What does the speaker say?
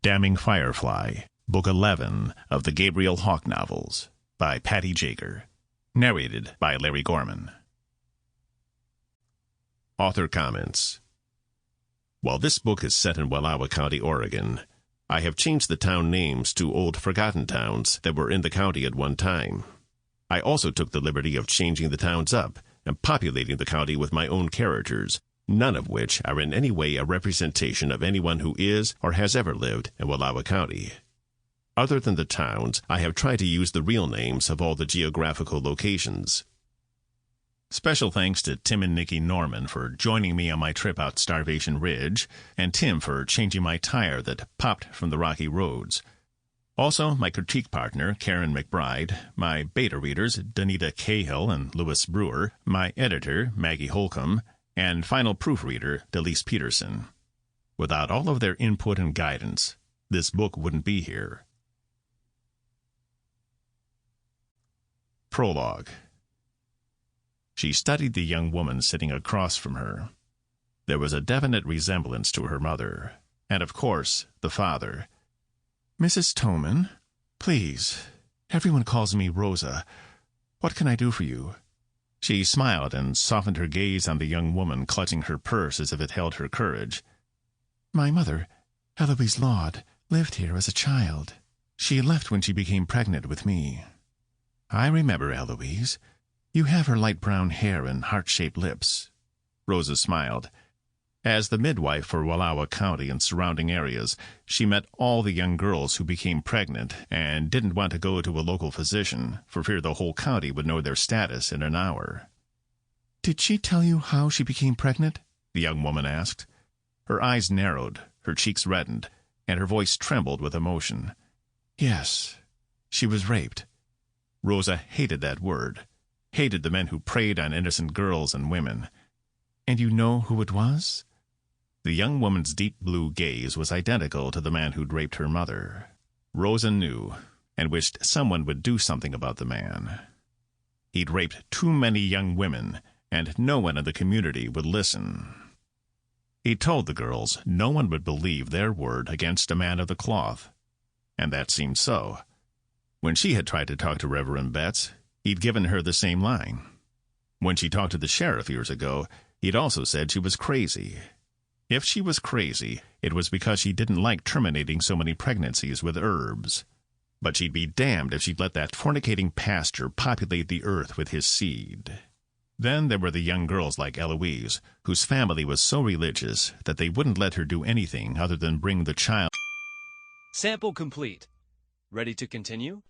Damning Firefly, Book 11 of the Gabriel Hawke novels, by Paty Jager. Narrated by Larry Gorman. Author comments. While this book is set in Wallowa County, Oregon, I have changed the town names to old forgotten towns that were in the county at one time. I also took the liberty of changing the towns up and populating the county with my own characters, none of which are in any way a representation of anyone who is or has ever lived in Wallowa County. Other than the towns, I have tried to use the real names of all the geographical locations. Special thanks to Tim and Nikki Norman for joining me on my trip out Starvation Ridge, and Tim for changing my tire that popped from the rocky roads. Also, my critique partner, Karen McBride, my beta readers, Danita Cahill and Louis Brewer, my editor, Maggie Holcomb, and final proofreader, Delise Peterson. Without all of their input and guidance, this book wouldn't be here. Prologue. She studied the young woman sitting across from her. There was a definite resemblance to her mother, and of course, the father. "Mrs. Toman, please. Everyone calls me Rosa. What can I do for you?" She smiled and softened her gaze on the young woman clutching her purse as if it held her courage. "My mother, Eloise Laud, lived here as a child. She left when she became pregnant with me." "I remember Eloise. You have her light brown hair and heart-shaped lips." Rosa smiled. As the midwife for Wallowa County and surrounding areas, she met all the young girls who became pregnant and didn't want to go to a local physician for fear the whole county would know their status in an hour. "Did she tell you how she became pregnant?" the young woman asked. Her eyes narrowed, her cheeks reddened, and her voice trembled with emotion. "Yes, she was raped." Rosa hated that word, hated the men who preyed on innocent girls and women. "And you know who it was?" The young woman's deep blue gaze was identical to the man who'd raped her mother. Rosa knew, and wished someone would do something about the man. He'd raped too many young women, and no one in the community would listen. He told the girls no one would believe their word against a man of the cloth, and that seemed so. When she had tried to talk to Reverend Betts, he'd given her the same line. When she talked to the sheriff years ago, he'd also said she was crazy. If she was crazy, it was because she didn't like terminating so many pregnancies with herbs. But she'd be damned if she'd let that fornicating pastor populate the earth with his seed. Then there were the young girls like Eloise, whose family was so religious that they wouldn't let her do anything other than bring the child. Sample complete. Ready to continue?